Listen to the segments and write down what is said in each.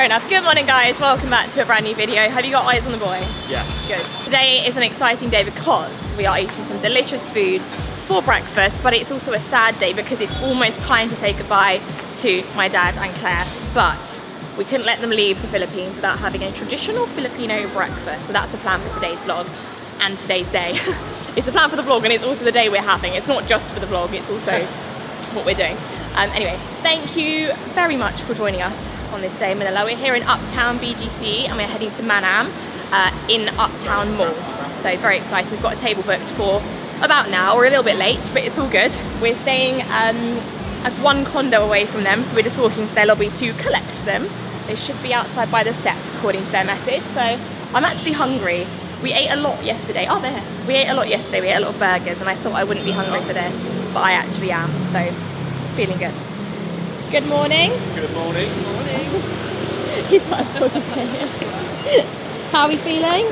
enough. Good morning guys, welcome back to a brand new video. Have you got eyes on the boy? Yes. Good. Today is an exciting day because we are eating some delicious food for breakfast, but it's also a sad day because it's almost time to say goodbye to my dad and Claire, but we couldn't let them leave the Philippines without having a traditional Filipino breakfast. So that's the plan for today's vlog and today's day. It's the plan for the vlog and it's also the day we're having. It's not just for the vlog, it's also what we're doing. Anyway, thank you very much for joining us on this day in Manila. We're here in Uptown BGC and we're heading to Manam in Uptown Mall. So very excited. We've got a table booked for about now. We're a little bit late, but it's all good. We're staying at one condo away from them, so we're just walking to their lobby to collect them. They should be outside by the steps according to their message. So I'm actually hungry. We ate a lot yesterday. Oh, there. We ate a lot yesterday. We ate a lot of burgers and I thought I wouldn't be hungry for this, but I actually am. So feeling good. Good morning. Good morning. Good morning. He's not talking to him. How are we feeling?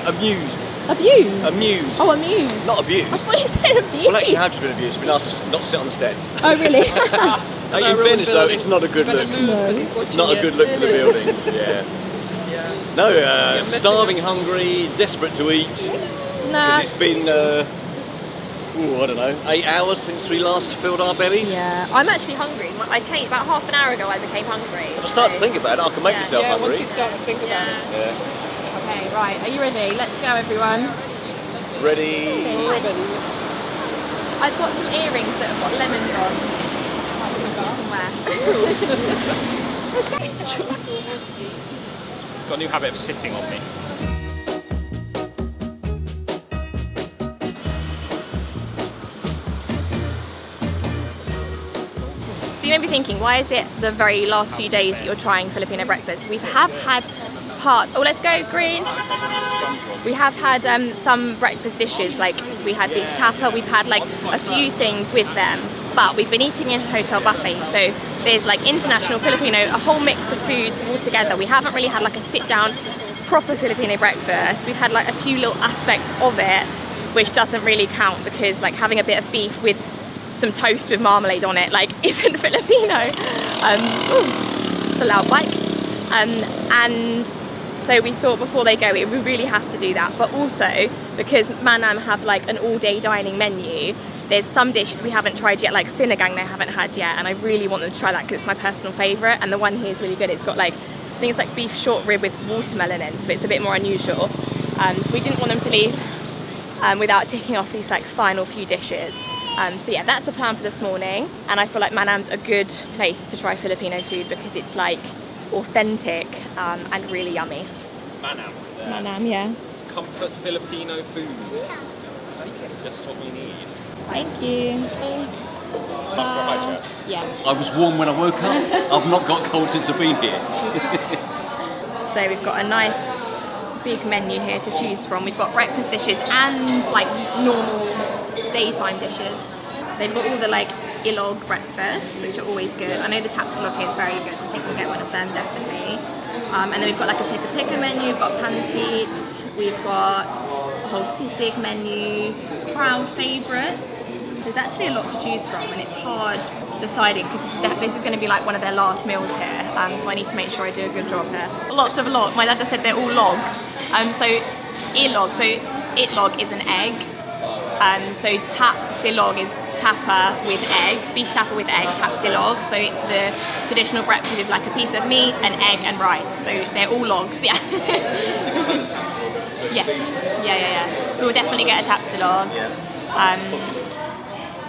Amused. Abused? Amused. Oh, amused. Not abused. I thought you said abused. Well, actually, I have just been abused. It'd be nice to not sit on the steps. Oh, really? In fairness, though, it's not a good look. No. It's not a good look for the building. Yeah. No, starving, hungry, desperate to eat. Nah. Because it's been, I don't know, 8 hours since we last filled our bellies. Yeah, I'm actually hungry. I changed about half an hour ago. I became hungry. If I start to think about it, I can make myself hungry. Once you start to think about it. Yeah. Okay, right. Are you ready? Let's go, everyone. Ready? I've got some earrings that have got lemons on. It's got a new habit of sitting on me. So you may be thinking, why is it the very last few days that you're trying Filipino breakfast? We have had parts. Oh, let's go, green. We have had some breakfast dishes, like we had beef tapa, we've had like a few things with them, but we've been eating in hotel buffets, so there's like international Filipino, a whole mix of foods all together. We haven't really had like a sit down proper Filipino breakfast. We've had like a few little aspects of it, which doesn't really count because like having a bit of beef with some toast with marmalade on it like isn't Filipino. It's a loud bike. And so we thought before they go, we really have to do that. But also because Manam have like an all-day dining menu, there's some dishes we haven't tried yet, like Sinigang they haven't had yet, and I really want them to try that because it's my personal favourite. And the one here is really good. It's got like, I think it's like beef short rib with watermelon in, so it's a bit more unusual. So we didn't want them to leave without ticking off these like final few dishes. So yeah, that's the plan for this morning, and I feel like Manam's a good place to try Filipino food because it's like authentic and really yummy. Manam, yeah. Comfort Filipino food. It's just what we need. Thank you. Yeah. I was warm when I woke up. I've not got cold since I've been here. So we've got a nice big menu here to choose from. We've got breakfast dishes and like normal daytime dishes. They've got all the like ilog breakfasts, which are always good. I know the Tapsilog here is very good, so I think we'll get one of them definitely. And then we've got like a pick menu, we've got pancit, we've got a whole sisig menu, crowd favourites. There's actually a lot to choose from and it's hard deciding because this is going to be like one of their last meals here, so I need to make sure I do a good job here. Lots of log. My dad just said they're all logs. So itlog is an egg. So tapsilog is tapa with egg, beef tapa with egg, tapsilog. So the traditional breakfast is like a piece of meat, an egg and rice. So they're all logs, yeah. Yeah. So we'll definitely get a tapsilog.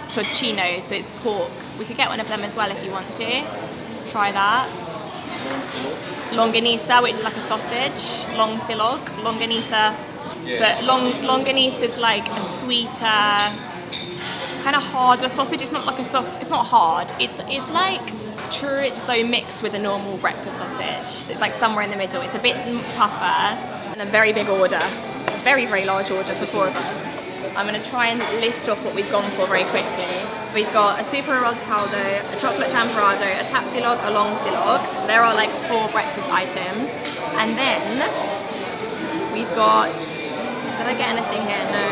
Tocino, so it's pork. We could get one of them as well if you want to. Try that. Longanisa, which is like a sausage. Longsilog, longanisa. But longanisa is like a sweeter, kind of harder sausage. It's not like a sauce. It's not hard. It's like chorizo mixed with a normal breakfast sausage. So it's like somewhere in the middle. It's a bit tougher and a very big order, a very large order for 4 of us. I'm going to try and list off what we've gone for very quickly. So we've got a super arroz caldo, a chocolate champorado, a tapsilog, a longsilog. So there are like 4 breakfast items. And then we've got, did I get anything here? No.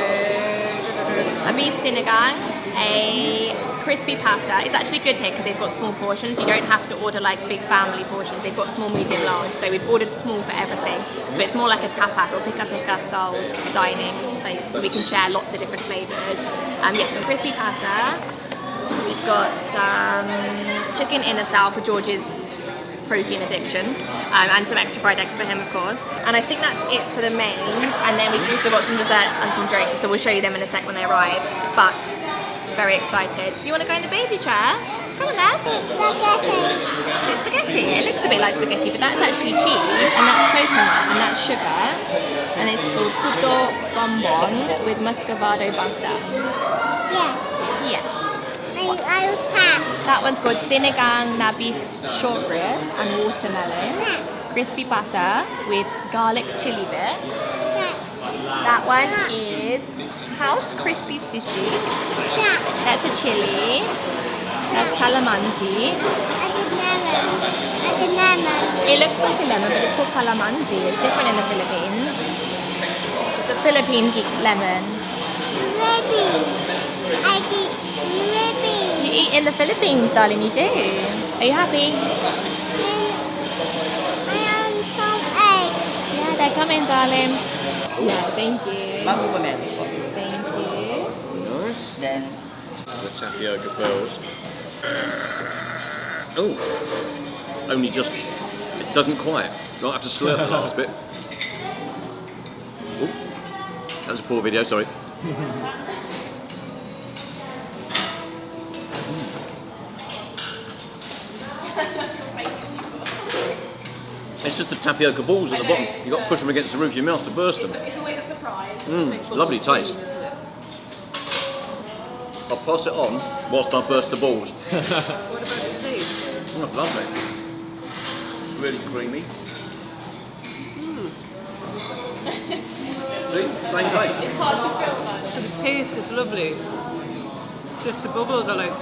A beef sinigang, a crispy pata. It's actually good here because they've got small portions. You don't have to order like big family portions. They've got small, medium, large. So we've ordered small for everything. So it's more like a tapas or pica style dining. So we can share lots of different flavours. Get some crispy pata. We've got some chicken inasal for George's protein addiction, and some extra fried eggs for him, of course. And I think that's it for the mains. And then we've also got some desserts and some drinks. So we'll show you them in a sec when they arrive. But very excited. Do you want to go in the baby chair? Come on then. So it's spaghetti. It looks a bit like spaghetti, but that's actually cheese, and that's coconut, and that's sugar, and it's called fruto bonbon with muscovado butter. Yes. Yes. I was fat. That one's called Sinigang na beef shortbread and watermelon. Crispy pata with garlic chili bit. That one is house crispy sissy. That's a chili. That's calamansi. I did lemon. It looks like a lemon, but it's called calamansi. It's different in the Philippines. It's a Philippines lemon. Maybe. I did maybe. You eat in the Philippines, darling, you do. Are you happy? I want some eggs. Yeah, they're coming, darling. Yeah, thank you. Mango pomelo. Thank you. Nice. Then, The tapioca pearls. Oh, it's only just, it doesn't quite. Might have to slurp the last bit. Oh, that was a poor video, sorry. It's just the tapioca balls at the bottom. You've got to push them against the roof of your mouth to burst them. It's always a surprise. Lovely taste. I'll pass it on whilst I burst the balls. What about the taste? Oh, lovely. Really creamy. See, same taste. It's hard to film. So the taste is lovely. It's just the bubbles are like,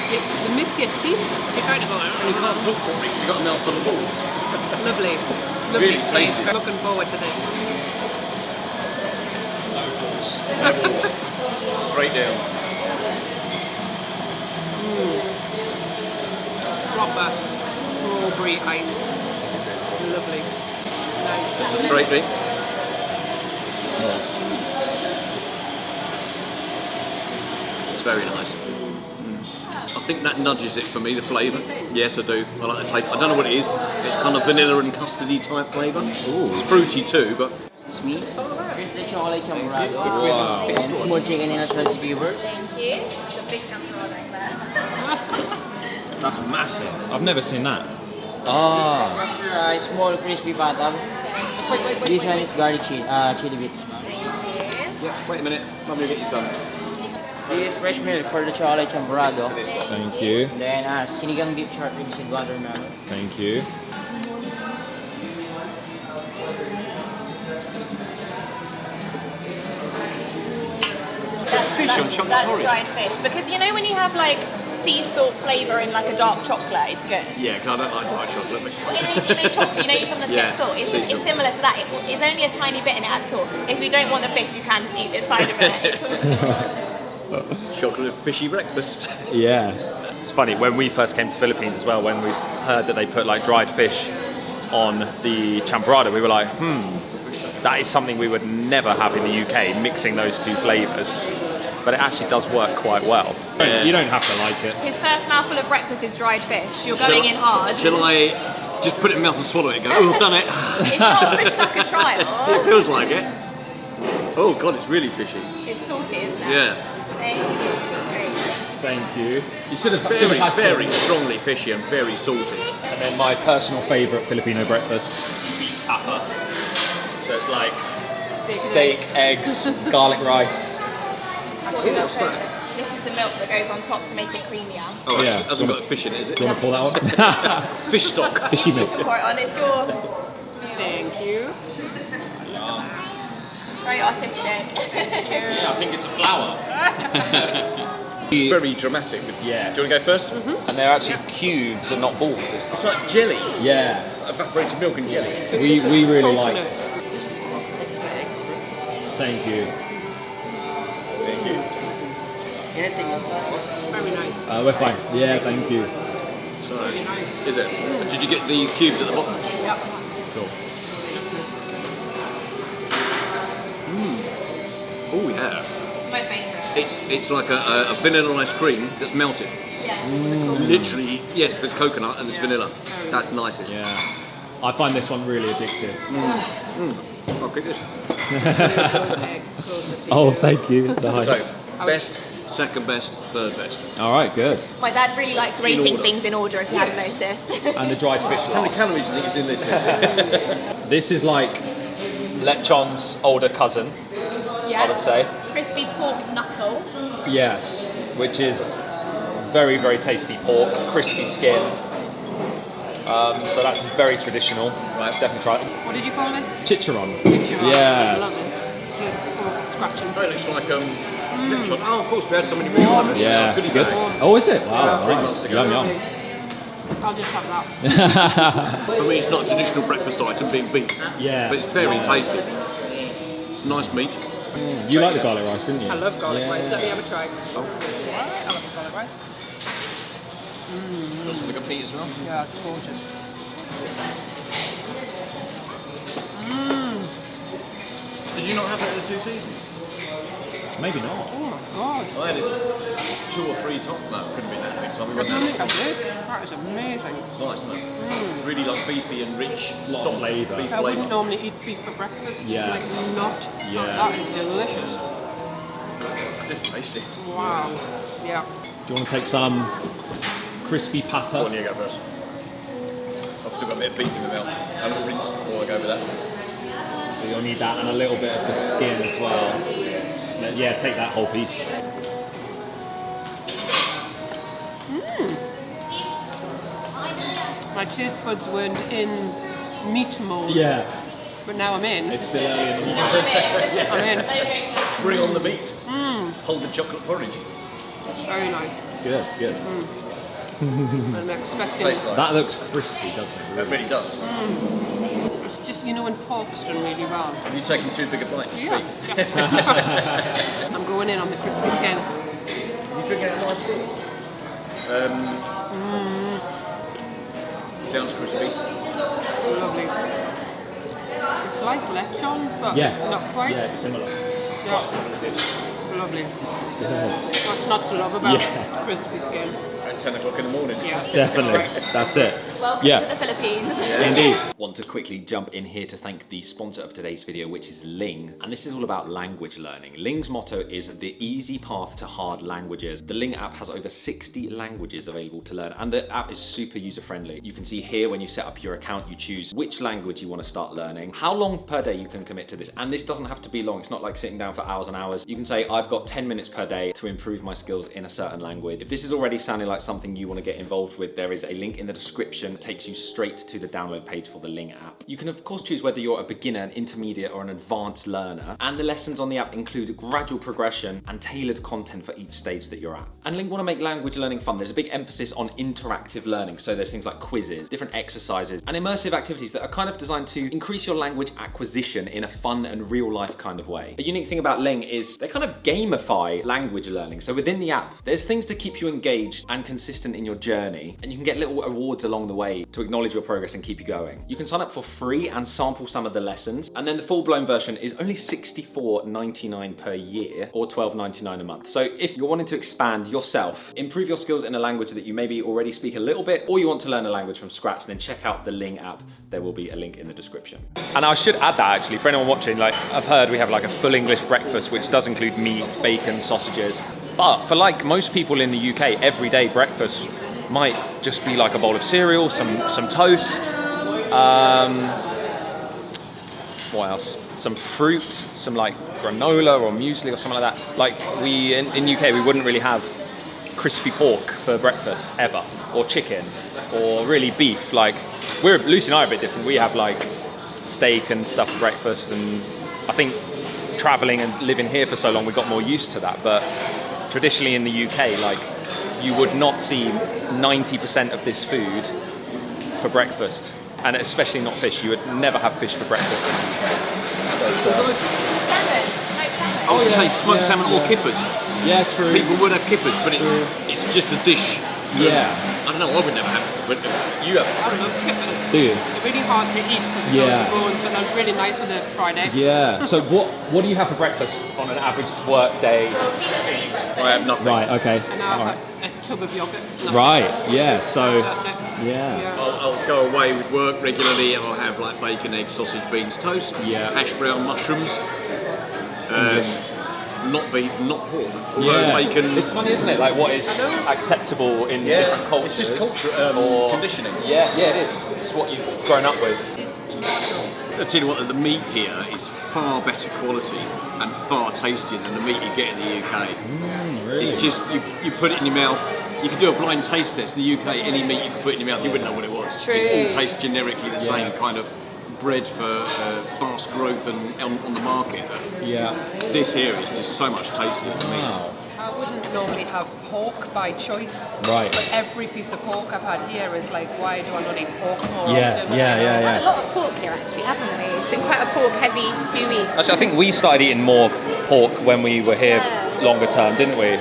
you miss your teeth. You kind of go, And you can't talk properly because you've got a mouthful of balls. lovely. Lovely Really taste. tasty. I'm looking forward to this. Straight down. Proper strawberry ice. Lovely. Nice. Just a straight drink. It's very nice. I think that nudges it for me, the flavour. Yes, I do. I like the taste. I don't know what it is. It's kind of vanilla and custardy type flavour. It's fruity too, but it's me. Here's the chocolate champorado. And small chicken in a sauce flavors. Thank you. It's a big champorado there. That's massive. I've never seen that. Ah. Small crispy pata. This one is garlic chili bits. yeah, wait a minute. Let me get you some. This is fresh milk for the chocolate champorado. Thank you. Then sinigang deep shortbread with watermelon. Thank you. Fish on chocolate That's porridge. dried fish. Because you know when you have like sea salt flavour in like a dark chocolate, it's good. Yeah, because I don't like dark chocolate. But Well, chocolate, you know you sometimes Yeah, get salt. It's, sea it's salt. similar to that. It's only a tiny bit and it adds salt. If you don't want the fish, you can just eat this side of it. chocolate fishy breakfast. Yeah. It's funny, when we first came to the Philippines as well, when we heard that they put like dried fish on the champorado, we were like, that is something we would never have in the UK, mixing those two flavours. But it actually does work quite well. Yeah. You don't have to like it. His first mouthful of breakfast is dried fish. You're going in hard. Shall I just put it in my mouth and swallow it and go, oh, I've done it? It's not a fish taco trial. It feels like it. Oh God, it's really fishy. It's salty, isn't it? Yeah. Thank you. Thank you. You should have Very, had very some. strongly fishy and very salty. And then my personal favourite Filipino breakfast, beef tapa. So it's like steak, eggs, garlic rice. Actually, what's that? This is the milk that goes on top to make it creamier. Oh, Yeah. it hasn't got fish in it, is it? Do you want to pull that one? Fish stock. Fishy You milk. can pour it on. It's your meal. Thank you. Very artistic. I think it's a flower. It's very dramatic. Yeah. Do you want to go first? And they're actually cubes and not balls. It's like jelly. Yeah. Evaporated milk and jelly. We really like it. Extra eggs, right? Thank you. Thank you. Anything else? Very nice. We're fine. Yeah, thank you. So, is it? Did you get the cubes at the bottom? Yep. Cool. Oh yeah. It's my favourite. It's like a vanilla ice cream that's melted. Yeah. Literally, yes, there's coconut and there's vanilla. That's nicest. Yeah. I find this one really addictive. I'll pick this. Those eggs closer to Oh, you. thank you. Nice. So, best, second best, third best. All right, good. My dad really likes rating order. things in order, if you hadn't noticed. And the dried fish How many last. calories do you think is in this? This is like lechon's older cousin, Yeah. I would say. Crispy pork knuckle. Yes, which is very, very tasty pork, crispy skin. So that's very traditional. Right, definitely try it. What did you call this? Chicharron. Picture. I Yeah. love this. It's the pork scratching. It looks like lechon. Oh, of course, we had somebody really like it. Yeah. Goodie Good. bag. Oh, is it? Wow, Yeah, 3 nice. months ago. Yum, yum. I'll just have that. For me, it's not a traditional breakfast item being beef, Yeah. but it's very tasty. It's nice meat. You like the garlic rice, didn't you? I love garlic Yeah. rice. Let me have a try. I love the garlic rice. Got something of meat as well. Yeah, it's gorgeous. Did you not have it at the Two Seasons? Maybe not. Oh my god. I had it 2 or 3 times. No, it couldn't be that many times. I don't think I did. That is amazing. It's nice, isn't it? It's really like beefy and rich. Lot of flavour. Beef I wouldn't flavour. normally eat beef for breakfast. Yeah. Like not. Yeah. That is delicious. Just tasty. Wow. Yeah. Do you want to take some crispy Go on, pata? you go first. I've still got a bit of beef in my mouth. A little rinse before I go with that. So you'll need that and a little bit of the skin as well. Yeah, take that whole piece. My taste buds weren't in meat mold. Yeah, But now I'm in. it's still early in the morning. I'm in. Bring on the meat. Hold the chocolate porridge. Very nice. Good, good. I'm expecting. Tastes like That looks crispy, doesn't it? it really does. It's just, you know, when pork's done really well. Have you taken too big a bite to speak? I'm going in on the crispy skin. Did you drink out a nice tea? Sounds crispy. Lovely. It's like lechon, but Yeah. not quite. Yeah, it's similar. Yeah. Similar dish. Lovely. Yeah. What's not to love about Yeah. crispy skin? At 10 o'clock in the morning. Yeah. Definitely. That's it. Welcome Yeah. to the Philippines. Indeed. Want to quickly jump in here to thank the sponsor of today's video, which is Ling, and this is all about language learning. Ling's motto is the easy path to hard languages. The Ling app has over 60 languages available to learn, and the app is super user-friendly. You can see here when you set up your account, you choose which language you want to start learning, how long per day you can commit to this, and this doesn't have to be long. It's not like sitting down for hours and hours. You can say, I've got 10 minutes per day to improve my skills in a certain language. If this is already sounding like something you want to get involved with, there is a link in the description that takes you straight to the download page for the Ling app. You can of course choose whether you're a beginner, an intermediate or an advanced learner, and the lessons on the app include gradual progression and tailored content for each stage that you're at. And Ling want to make language learning fun. There's a big emphasis on interactive learning, so there's things like quizzes, different exercises, and immersive activities that are kind of designed to increase your language acquisition in a fun and real life kind of way. A unique thing about Ling is they kind of gamify language learning. So within the app, there's things to keep you engaged and consistent in your journey, and you can get little awards along the way to acknowledge your progress and keep you going. You can sign up for free and sample some of the lessons, and then the full-blown version is only $64.99 per year or $12.99 a month. So if you're wanting to expand yourself, improve your skills in a language that you maybe already speak a little bit, or you want to learn a language from scratch, then check out the Ling app. There will be a link in the description. And I should add that actually, for anyone watching, like I've heard we have like a full English breakfast, which does include meat, bacon, sausages. But for like most people in the UK, everyday breakfast might just be like a bowl of cereal, some toast, what else? Some fruit, some like granola or muesli or something like that. Like we in UK, we wouldn't really have crispy pork for breakfast ever, or chicken, or really beef. Like Lucy and I are a bit different. We have like steak and stuff for breakfast, and I think traveling and living here for so long, we got more used to that. But traditionally in the UK, like you would not see 90% of this food for breakfast, and especially not fish. You would never have fish for breakfast in the UK. But, I was going to say smoked salmon or kippers. yeah, true. People would have kippers, but it's just a dish. Yeah. I don't know, I would never have it, but you have. I love chippers. Do you? They're really hard to eat because of Yeah. loads of bones, but they're really nice with a fried egg. Yeah. So what do you have for breakfast on an average work day? I have nothing. Right. Okay. And I'll have a tub of yogurt. That's Right. it. Yeah. So. That's it. Yeah. I'll go away with work regularly and I'll have like bacon, egg, sausage, beans, toast, Yeah. hash brown, mushrooms, not beef, not pork. Although bacon. It's funny, isn't it? Like what is acceptable in different cultures. It's just culture, or conditioning. Yeah, it is. It's what you've grown up with. I'll tell you what, the meat here is far better quality and far tastier than the meat you get in the UK. Really? It's just, you put it in your mouth, you can do a blind taste test in the UK, any meat you can put in your mouth, you wouldn't know what it was. True. It all tastes generically the same kind of bred for fast growth and on the market. Yeah. This here is just so much tastier than meat. Wow. I wouldn't normally have pork by choice. Right. But every piece of pork I've had here is like, why do I not eat pork more often? A lot of pork here actually, haven't we? It's been quite a pork heavy 2 weeks. Actually, I think we started eating more pork when we were here longer term, didn't we?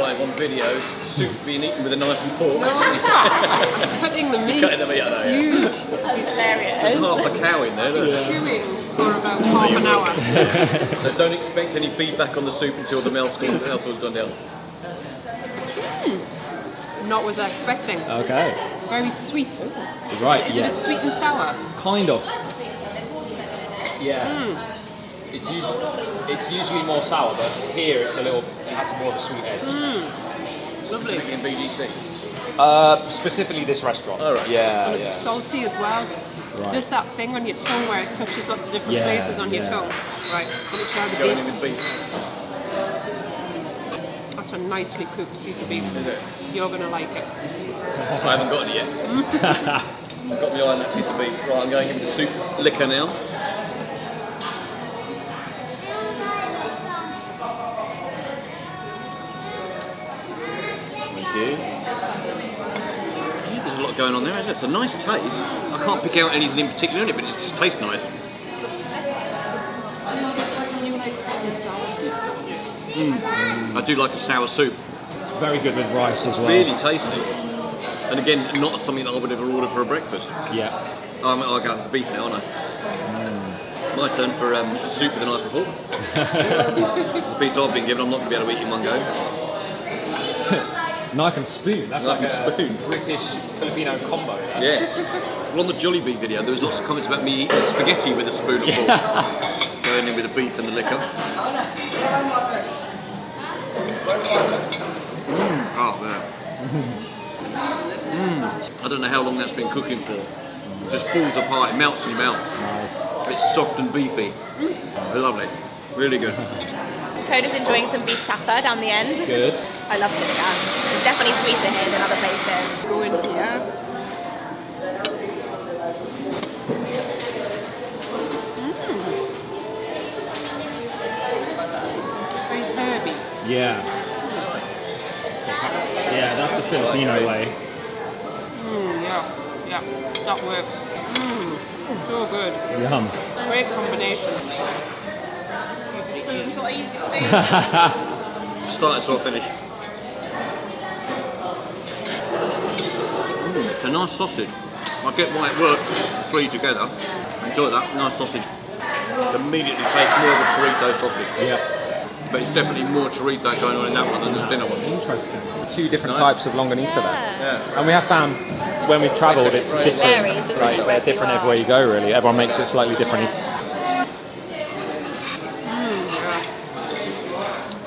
Live on videos, soup being eaten with a knife and fork. Cutting the meat. Cutting the meat, I know, It's yeah. huge. It's hilarious. There's half a cow in there, look. Chewing for about half an hour. So don't expect any feedback on the soup until the mouthful's gone down. Not what I was expecting. Okay. Very sweet. Right. Is it a sweet and sour? Kind of. Yeah. It's usually more sour, but here it has more of a sweet edge. Specifically in BGC. Specifically this restaurant. All right. Yeah. And it's salty as well. Right. Just that thing on your tongue where it touches lots of different places on your tongue. Right, let me try the Going in beef. with beef. That's a nicely cooked piece of beef. Is it? You're going to like it. I haven't got it yet. I've got my eye on that piece of beef. Right, I'm going in with the soup liquor now. Thank you. Yeah, there's a lot going on there, isn't it? It's a nice taste. I can't pick out anything in particular in it, but it just tastes nice. I do like a sour soup. It's very good with rice as well. Really tasty. And again, not something that I would ever order for a breakfast. Yeah. I'll go for beef now, aren't I? My turn for soup with a knife and fork. The piece I've been given, I'm not going to be able to eat in one go. Knife and spoon. That's Knife like and a spoon. British Filipino combo. Yes. Well, on the Jollibee video, there was lots of comments about me eating spaghetti with a spoon and fork. Going in with the beef and the liquor. Oh, man. I don't know how long that's been cooking for. It just falls apart, it melts in your mouth. Nice. It's soft and beefy. Lovely. Really good. Coda's enjoying some beef tapper down the end. Good. I love Sinigang. It's definitely sweeter here than other places. Go in here. Very herby. Yeah. Yeah, that's the Filipino way. Yeah, that works. So good. Yum. Great combination. You've got to use your spoon. Start it so I finish. It's a nice sausage. I get why it works, three together. Enjoy that, nice sausage. Immediately tastes more of a chorito sausage. Yeah. But it's definitely more chorito going on in that one than the thinner one. Interesting. Two different Nice. types of longanisa there. Yeah. And we have found when we've travelled, it's It different. varies, doesn't it, Right, wherever they're you different are. everywhere you go. Really, everyone makes it slightly differently.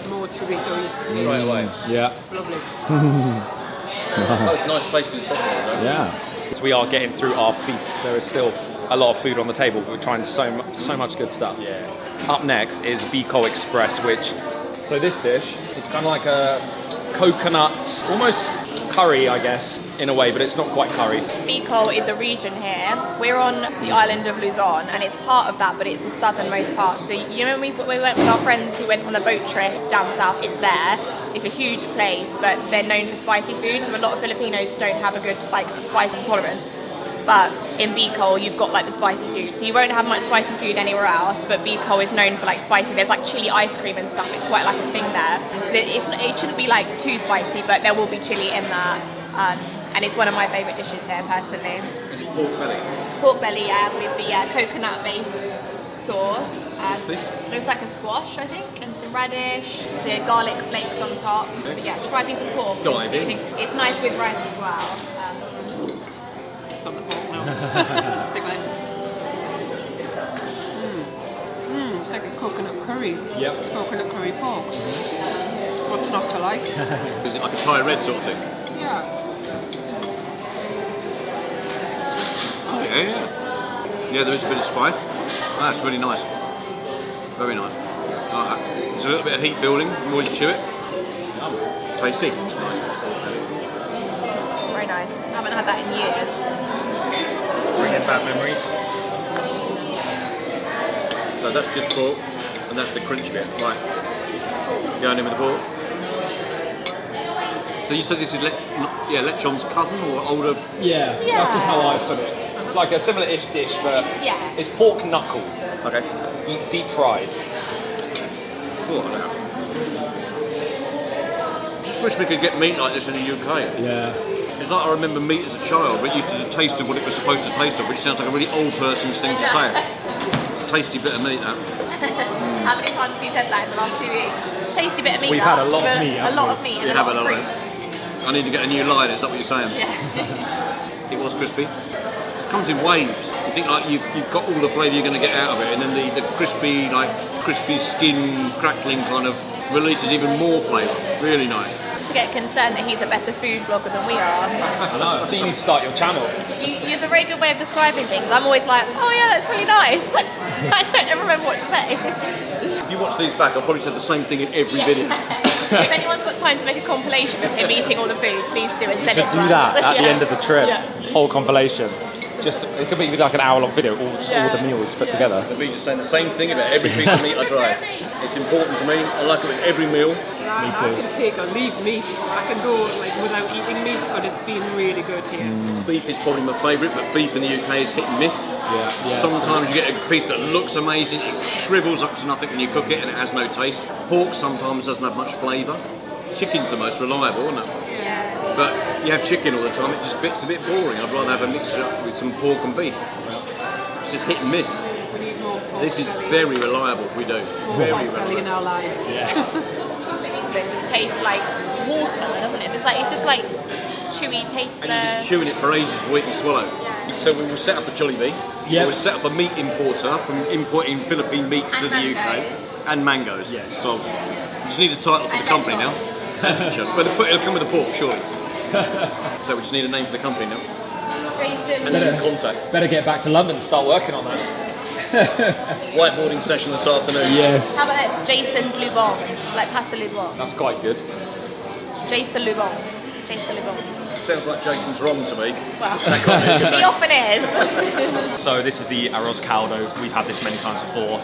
More chorizo-y. Straight away. Yeah. Lovely. Oh, it's nice tasting sausage though. Yeah. So we are getting through our feast. There is still a lot of food on the table, but we're trying so much good stuff. Yeah. Up next is Bicol Express, so this dish, it's kind of like a coconut, almost curry, I guess, in a way, but it's not quite curry. Bicol is a region here. We're on the island of Luzon, and it's part of that, but it's the southernmost part. So you know when we went with our friends who went on the boat trip down south, it's there. It's a huge place, but they're known for spicy food, so a lot of Filipinos don't have a good spice intolerance. But in Bicol, you've got like the spicy food, so you won't have much spicy food anywhere else. But Bicol is known for like spicy. There's like chili ice cream and stuff. It's quite like a thing there. So it shouldn't be like too spicy, but there will be chili in that. And it's one of my favourite dishes here, personally. Is it pork belly? Pork belly, yeah, with the coconut-based sauce. What's this? Looks like a squash, I think, and some radish. The garlic flakes on top. Okay. But yeah, try a piece of pork. Dive in. It's nice with rice as well. It's on the fork now. Stick it. It's like a coconut curry. Yep. Coconut curry pork. What's not to like? Is it like a Thai red sort of thing? Yeah. Oh, yeah, there is a bit of spice. That's really nice. Very nice. Like that. There's a little bit of heat building, the more you chew it. Tasty. Nice. Very nice. I haven't had that in years. Bringing back memories. So that's just pork, and that's the crunchy bit. Right. Going in with the pork. So you said this is lechon's cousin or older? Yeah, that's just how I put it. It's like a similar-ish dish, but it's pork knuckle. Okay. Deep fried. Oh, I know. I just wish we could get meat like this in the UK. Yeah. It's like I remember meat as a child, but used to the taste of what it was supposed to taste of, which sounds like a really old person's thing to say. It's a tasty bit of meat, that. How many times have you said that in the last 2 weeks? Tasty bit of meat. We've had a lot of meat. A lot of meat. You have a lot of it. I need to get a new line, is that what you're saying? Yeah. It was crispy. It comes in waves. You think like you've got all the flavour you're going to get out of it, and then the crispy skin crackling kind of releases even more flavour. Really nice. To get concerned that he's a better food vlogger than we are. I know. I think you need to start your channel. You have a very good way of describing things. I'm always like, oh yeah, that's really nice. I don't ever remember what to say. If you watch these back, I'll probably say the same thing in every video. If anyone's got time to make a compilation of him eating all the food, please do and send it to us. Do that at the end of the trip. Yeah. Whole compilation. It could be like an hour-long video, all the meals put together. It'll be just saying the same thing about every piece of meat I try. It's important to me. I like it with every meal. Me too. I can take or leave meat. I can go like without eating meat, but it's been really good here. Beef is probably my favourite, but beef in the UK is hit and miss. Yeah. Sometimes you get a piece that looks amazing, it shrivels up to nothing when you cook it and it has no taste. Pork sometimes doesn't have much flavour. Chicken's the most reliable, isn't it? Yeah. But you have chicken all the time, it just gets a bit boring. I'd rather have a mixture up with some pork and beef. It's just hit and miss. We need more pork. This is very reliable, we do. Very Belly in reliable. our lives. In England, just tastes like water, doesn't it? It's just like chewy, tasteless. And you're just chewing it for ages before you can swallow. So we will set up a Jollibee. Yep. We'll set up a meat importer from importing Philippine meats to the UK. And mangoes. Yes. So we just need a title for the company now. Sure. But it'll come with the pork, surely. So we just need a name for the company now. Jason. And some contact. Better get back to London and start working on that. Whiteboarding session this afternoon. Yeah. How about this? Jason's Lubon, like pasta Lubon. That's quite good. Jason Lubon. Jason Lubon. Sounds like Jason's wrong to me. Well, That can't be a good he name. often is. So this is the arroz caldo. We've had this many times before.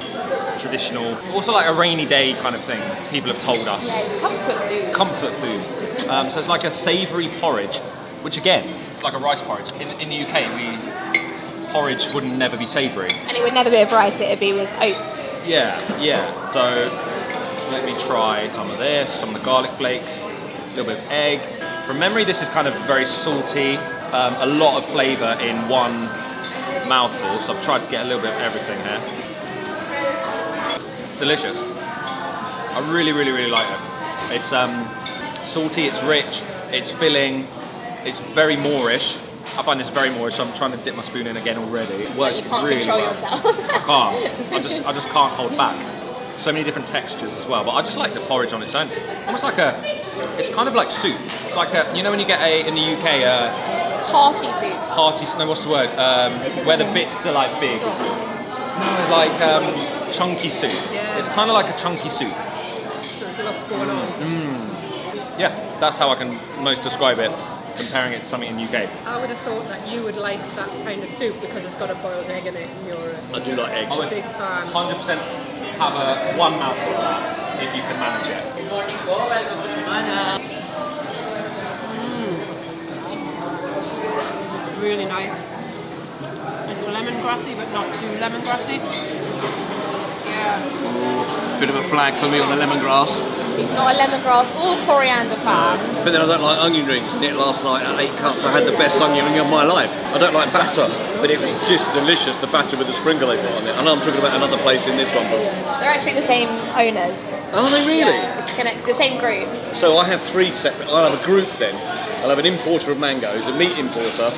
Traditional. Also like a rainy day kind of thing. People have told us. Yeah, comfort food. Comfort food. So it's like a savoury porridge, which again, it's like a rice porridge. In the UK, porridge would never be savoury. And it would never be with rice, it would be with oats. Yeah. So let me try some of this, some of the garlic flakes, a little bit of egg. From memory, this is kind of very salty, a lot of flavour in one mouthful. So I've tried to get a little bit of everything here. It's delicious. I really like it. It's salty, it's rich, it's filling, it's very Moorish. I find this very Moorish, so I'm trying to dip my spoon in again already. It works You can't really control well. yourself. I can't. I just can't hold back. So many different textures as well, but I just like the porridge on its own. Almost like it's kind of like soup. It's like you know when you get in the UK Hearty soup. hearty, no, what's the word? Where the bits are like big. No, like chunky soup. Yeah. It's kind of like a chunky soup. There's a lot going on. Yeah, that's how I can most describe it, comparing it to something in the UK. I would have thought that you would like that kind of soup because it's got a boiled egg in it and you're I do like eggs. I would a big fan. 100% have one mouthful of that if you can manage it. Good morning, welcome to Savannah. It's really nice. lemongrassy, but not too lemongrassy. Yeah. Bit of a flag for me on the lemongrass. He's not a lemongrass or coriander fan. But then I don't like onion rings, and yet last night at 8 cuts I had the best onion ring of my life. I don't like batter, but it was just delicious, the batter with the sprinkle they put on it. I know I'm talking about another place in this one, but... They're actually the same owners. Are they really? Yeah, it's the same group. So I have 3 separate, I'll have a group then. I'll have an importer of mangoes, a meat importer,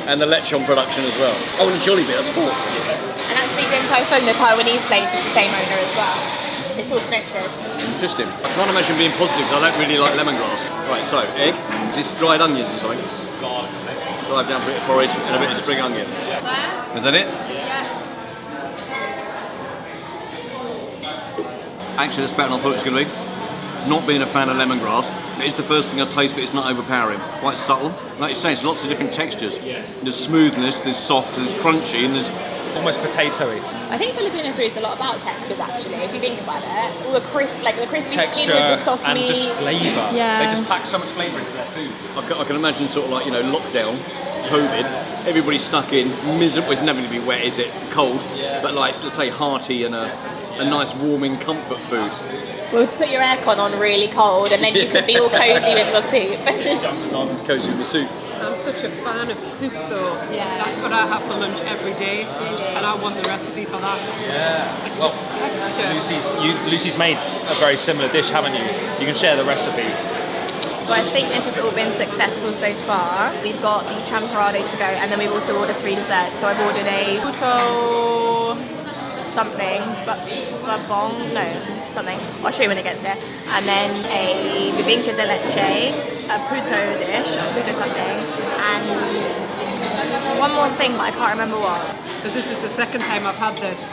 and the lechon production as well. Oh, and a Jolly Bit, that's 4. And actually Din Tai Fung, the Taiwanese place, is the same owner as well. It's all connected. Interesting. I can't imagine being positive because I don't really like lemongrass. Right, so egg, is this dried onions or something? Garlic. Dried down a bit of porridge and a bit of spring onion. There? Is that it? Yeah. Actually, that's better than I thought it was going to be. Not being a fan of lemongrass, it is the first thing I taste, but it's not overpowering. Quite subtle. Like you say, it's lots of different textures. Yeah. There's smoothness, there's soft, there's crunchy, and there's... Almost potatoey. I think Filipino food is a lot about textures actually, if you think about it. All the crisp, like the crispy Texture skin with the soft and meat. just flavour. Yeah. They just pack so much flavour into their food. I can imagine sort of like, you know, lockdown, COVID, everybody's stuck in, miserable, it's never going to be wet, is it? Cold. Yeah. But like, let's say hearty and a nice warming comfort food. Well, to put your aircon on really cold and then you could be all cosy with your soup. Jumpers on. Cozy with my soup. I'm such a fan of soup though. Yeah. That's what I have for lunch every day. Really? And I want the recipe for that. Yeah. It's Well, the texture. Lucy's made a very similar dish, haven't you? You can share the recipe. So I think this has all been successful so far. We've got the Champorado to go and then we've also ordered 3 desserts. So I've ordered a puto something, but babong, no, something. I'll show you when it gets here. And then a bibinka de leche, a puto dish, a puto something, and one more thing, but I can't remember what. Because this is the second time I've had this.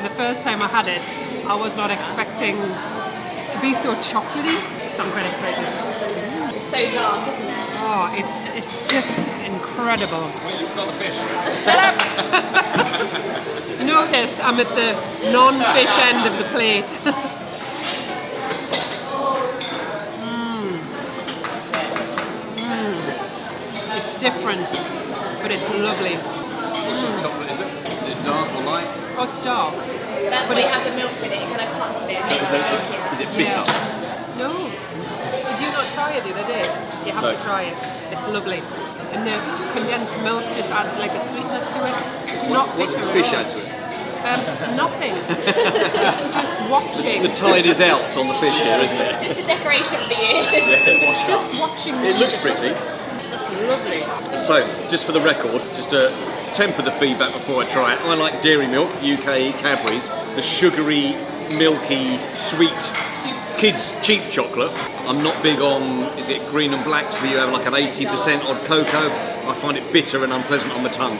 The first time I had it, I was not expecting to be so chocolatey. So I'm quite excited. It's so dark, isn't it? Oh, it's just incredible. You've got the fish. Notice I'm at the non-fish end of the plate. It's different, but it's lovely. What sort of chocolate is it? Is it dark or light? Oh, it's dark. That's But why you it's- have the milk with it, it kind of cuts it. Is it bitter? Yeah. No. Did you not try it the other day? You have No. to try it. It's lovely. And the condensed milk just adds like a sweetness to it. It's not What bitter does at the fish all. add to it? Nothing. It's just watching. The tide is out on the fish here, isn't it? Just a decoration for you. It's just watching. It looks pretty. It's lovely. So, just for the record, just to temper the feedback before I try it, I like dairy milk, UK Cadbury's, the sugary, milky, sweet, kids' cheap chocolate. I'm not big on, is it green and blacks where you have like an 80% odd cocoa? I find it bitter and unpleasant on the tongue.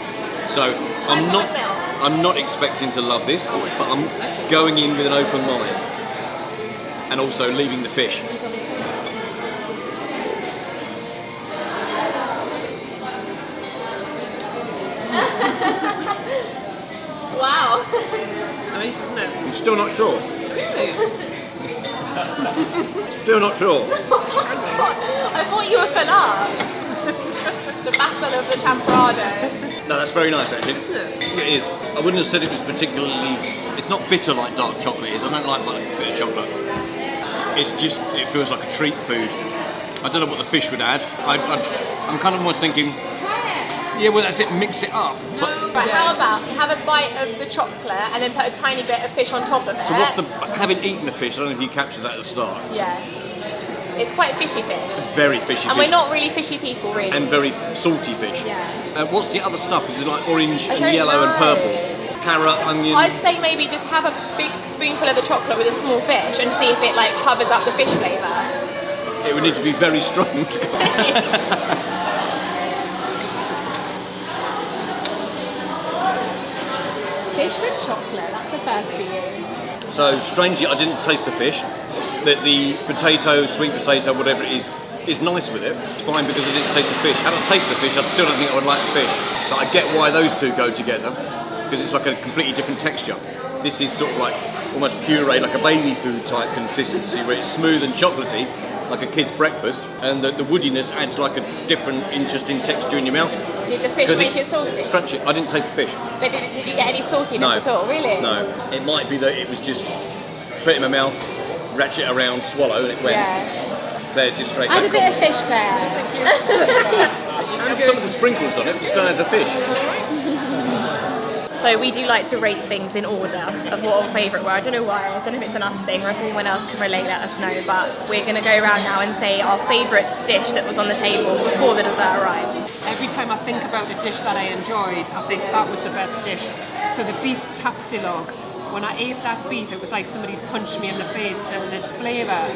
So, I'm not expecting to love this, but I'm going in with an open mind. And also leaving the fish. Wow. Nice, isn't it? I'm still not sure. Really? Still not sure. Oh my god, I thought you were full up. The battle of the Champorado. No, that's very nice actually. It is. I wouldn't have said it was particularly... It's not bitter like dark chocolate is. I don't like bitter chocolate. It's just, it feels like a treat food. I don't know what the fish would add. I'm kind of almost thinking, yeah, well that's it, mix it up. But, Right, how about have a bite of the chocolate and then put a tiny bit of fish on top of it? so what's the... Having eaten the fish, I don't know if you captured that at the start. Yeah. It's quite fishy fish. Very fishy And fish. we're not really fishy people, really. And very salty fish. Yeah. What's the other stuff? Is it like orange I and don't yellow and know. purple? Carrot, onion... I'd say maybe just have a big spoonful of the chocolate with a small fish and see if it like covers up the fish flavour. It would need to be very strong to go. Fish with chocolate, that's a first for you. So strangely, I didn't taste the fish. The potato, sweet potato, whatever it is nice with it. It's fine because I didn't taste the fish. Had I tasted the fish, I still don't think I would like the fish. But I get why those two go together because it's like a completely different texture. This is sort of like almost puree, like a baby food type consistency where it's smooth and chocolatey, like a kid's breakfast, and the woodiness adds like a different, interesting texture in your mouth. Did the fish make it salty? Crunchy. I didn't taste the fish. But did you get any saltiness No. at all? Really? No. It might be that it was just put it in my mouth, ratchet around, swallow, and it went. Yeah. There's just straight. Add a bit of fish, Claire. Have some of the sprinkles on it, just don't have the fish. So we do like to rate things in order of what our favourite were. I don't know why. I don't know if it's an us thing or if anyone else can relate, let us know. But we're going to go around now and say our favourite dish that was on the table before the dessert arrives. Every time I think about a dish that I enjoyed, I think that was the best dish. So the beef Tapsilog. When I ate that beef, it was like somebody punched me in the face. There's flavour.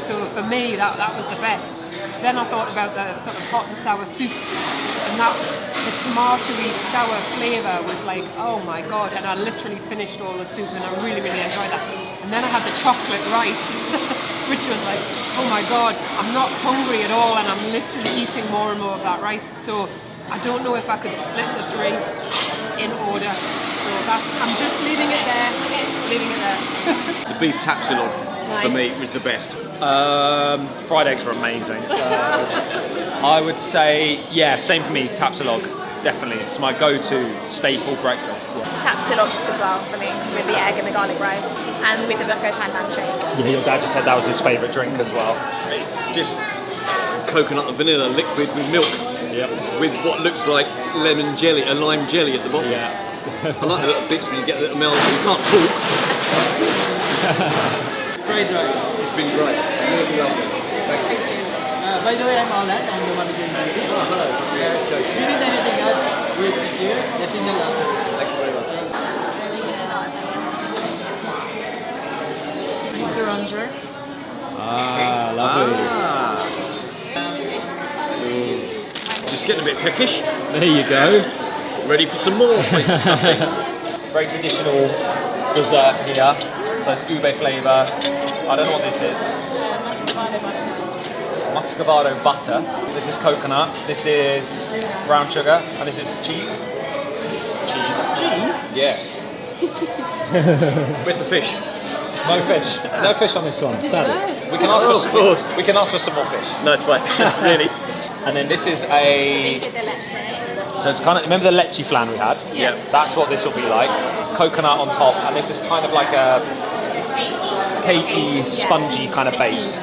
So for me, that was the best. Then I thought about the sort of hot and sour soup, and the tomatoey sour flavour was like, oh my god! And I literally finished all the soup, and I really, really enjoyed that. And then I had the chocolate rice, which was like, oh my god! I'm not hungry at all, and I'm literally eating more and more of that rice. So I don't know if I could split the three in order. So I'm just leaving it there. Leaving it there. The beef Tapsilog for me was the best. Fried eggs were amazing. I would say, yeah, same for me, Tapsilog, definitely. It's my go-to staple breakfast. Yeah. Tapsilog as well for me, with the egg and the garlic rice, and with the bucko pandan shake. Yeah, your dad just said that was his favourite drink as well. It's just coconut and vanilla liquid with milk. Yep. With what looks like lemon jelly, a lime jelly at the bottom. Yeah. I like the little bits when you get the milk. You can't talk. Fried rice. It's been great. Really lovely. Thank you. By the way, I'm Alan. I'm the manager manager. Oh, hello. Yes. Do you need anything else with this year? Yes, in the last. Thank you very much. Mr. Answer. Ah, lovely. Just getting a bit peckish. There you go. Ready for some more face stuffing. Very traditional dessert here. So it's ube flavour. I don't know what this is. Muscovado butter. This is coconut. This is brown sugar. And this is cheese. Cheese. Cheese? Yes. Where's the fish? No fish. No fish on this one. Sadly. We can ask for of course. we can ask for some more fish. No, it's fine. Really. And then this is a. So it's kind of, remember the leche flan we had? Yeah. That's what this will be like. Coconut on top, and this is kind of like a cakey, spongy kind of base.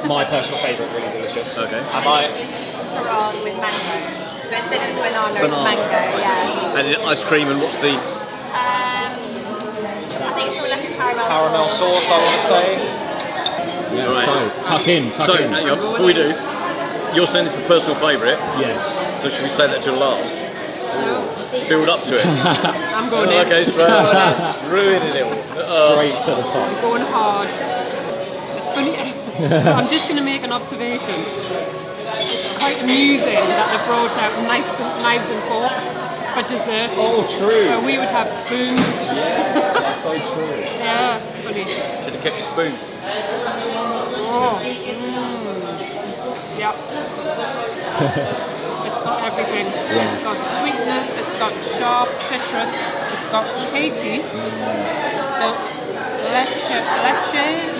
My personal favourite, really delicious. Okay. With And mango. So instead of the banana, it's mango, yeah. And ice cream, and what's the... I think it's called like a caramel sauce, I want to say. Yeah, Right. so tuck in. So, hang on, before we do, you're saying this is the personal favourite, Yes. so should we say that till last? Build up to it. I'm going in. Okay, so ruining it all. Straight to the top. I'm going hard. It's funny. So I'm just going to make an observation. It's quite amusing that they brought out knives and forks for dessert. Oh, true. Where we would have spoons. That's so true. Yeah, funny. Should have kept your spoon. Oh. Yep. It's got everything. It's got sweetness, it's got sharp citrus, it's got cakey. The leche, is it?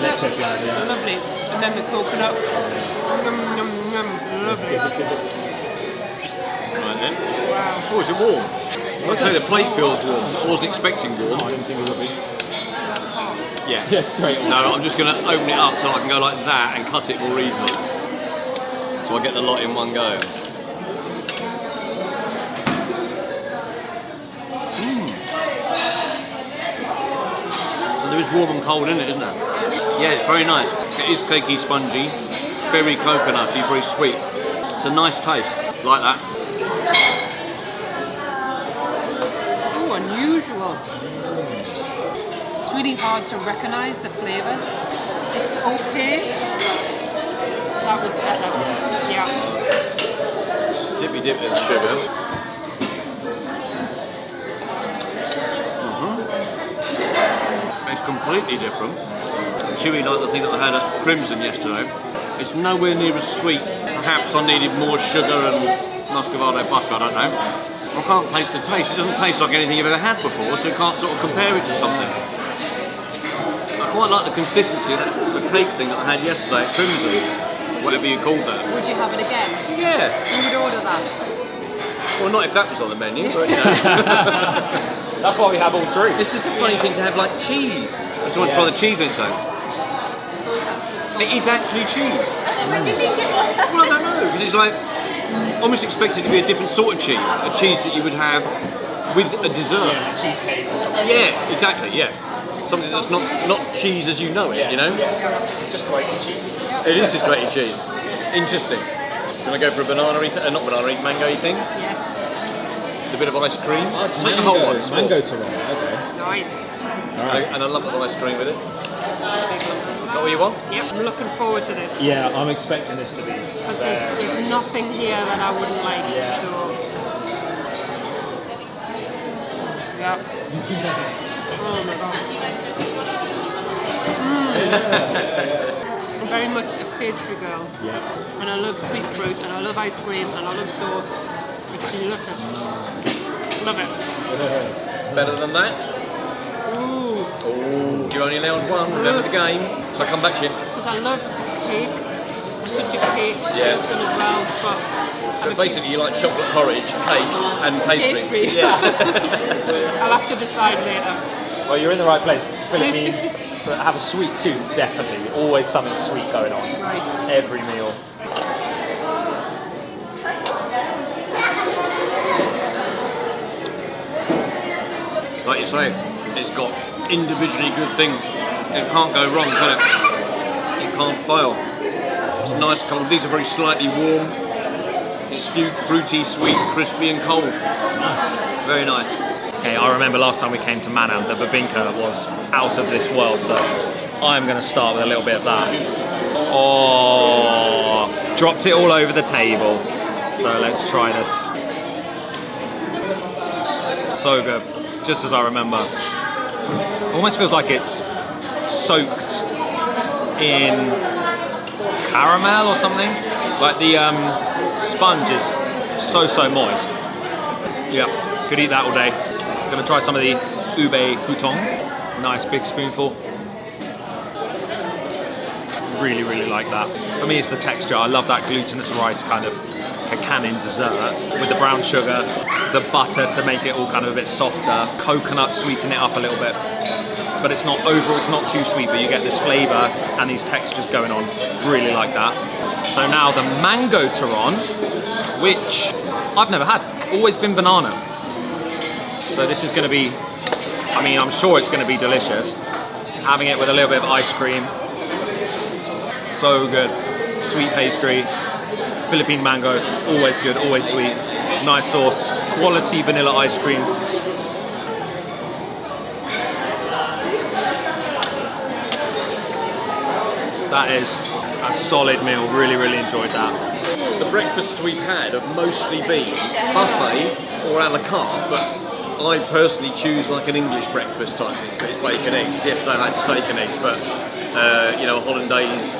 Leche flan, yeah. Lovely. And then the coconut. Yum, yum, yum. Lovely. Right then. Wow. Oh, is it warm? I'd say the plate feels warm. I wasn't expecting warm. I didn't think it would be. Yeah. Yeah, straight on. No, I'm just going to open it up so I can go like that and cut it more easily. So I get the lot in one go. So there is warm and cold in it, isn't there? Yeah, it's very nice. It is cakey, spongy, very coconutty, very sweet. It's a nice taste, like that. Oh, unusual. It's really hard to recognise the flavours. It's okay. That was better. Yeah. Dippy dip in sugar. It's completely different. Chewy like the thing that I had at Crimson yesterday. It's nowhere near as sweet. Perhaps I needed more sugar and muscovado butter, I don't know. I can't taste the taste. It doesn't taste like anything you've ever had before, so you can't sort of compare it to something. I quite like the consistency of the cake thing that I had yesterday at Crimson. Whatever you called that. Would you have it again? Yeah. You would order that? Well, not if that was on the menu, but you know. That's why we have all three. It's just a funny thing to have like cheese. I just want to try the cheese inside. It's actually cheese. When do you think it was? Well, I don't know, because it's like almost expected to be a different sort of cheese, a cheese that you would have with a dessert. Yeah, cheesecake or something. Yeah, exactly. Yeah, something that's not cheese as you know it. You know, Just grated cheese. it is just grated cheese. Interesting. Do you want to go for a banana-y, not banana-y, mango-y thing? Yes. A bit of ice cream. Oh, it's Take the whole one. it's full. Mango Toronto, okay. Nice. And a lump of ice cream with it. Is that what you want? Yep. I'm looking forward to this. Yeah, I'm expecting this to be Because there's nothing here that I wouldn't like. Yeah. So. Yeah. Oh my god. I'm very much a pastry girl. Yeah. And I love sweet fruit, and I love ice cream, and I love sauce. It's delicious. Love it. Better than that? Ooh. Oh, you only allowed one. Remember the game. So I come back to you. Because I love cake. I'm such a cake Yeah. person as well. But So basically, you like chocolate porridge, cake, and pastry. Pastry. Yeah. I'll have to decide later. Well, you're in the right place. Philippines have a sweet tooth, definitely. Always something sweet going on. Right. Every meal. Like you say, it's got individually good things. It can't go wrong, can it? It can't fail. It's nice, cold. These are very slightly warm. It's fruity, sweet, crispy, and cold. Very nice. Okay, I remember last time we came to Manam, the babinka was out of this world, so I'm going to start with a little bit of that. Oh, dropped it all over the table. So let's try this. So good, just as I remember. Almost feels like it's soaked in caramel or something. Like the sponge is so moist. Yeah, could eat that all day. Gonna try some of the ube hutong. Nice big spoonful. Really like that. For me, it's the texture. I love that glutinous rice kind of Kakanin dessert with the brown sugar, the butter to make it all kind of a bit softer, coconut sweeten it up a little bit. But it's not it's not too sweet, but you get this flavour and these textures going on. Really like that. So now the mango turon, which I've never had. Always been banana. So this is going to be, I mean, I'm sure it's going to be delicious. Having it with a little bit of ice cream. So good. Sweet pastry, Philippine mango, always good, always sweet. Nice sauce, quality vanilla ice cream. That is a solid meal, really enjoyed that. The breakfasts we've had have mostly been buffet or a la carte, but I personally choose like an English breakfast type thing, so it's bacon, eggs. Yes, I had steak and eggs, but you know, hollandaise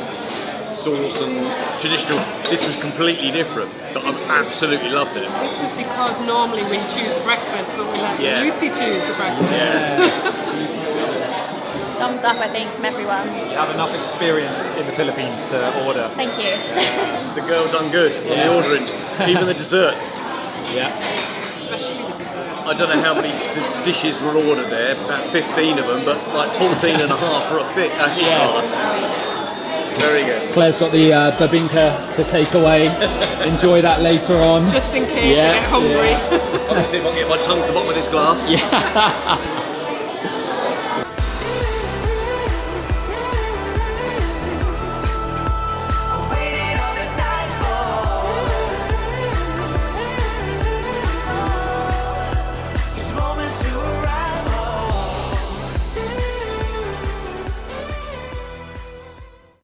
sauce and traditional. This was completely different, but I've absolutely loved it. This was because normally we choose breakfast, but we let Yeah. Lucy choose the breakfast. Thumbs up, I think, from everyone. You have enough experience in the Philippines to order. Thank you. The girl done good on the ordering, even the desserts. Yeah. Especially the desserts. I don't know how many dishes were ordered there, about 15 of them, but like 14 and a half for a hit card. Very good. Claire's got the babinka to take away. Enjoy that later on. Just in case Yeah, I get hungry. Let me see if I can get my tongue to the bottom of this glass. Yeah.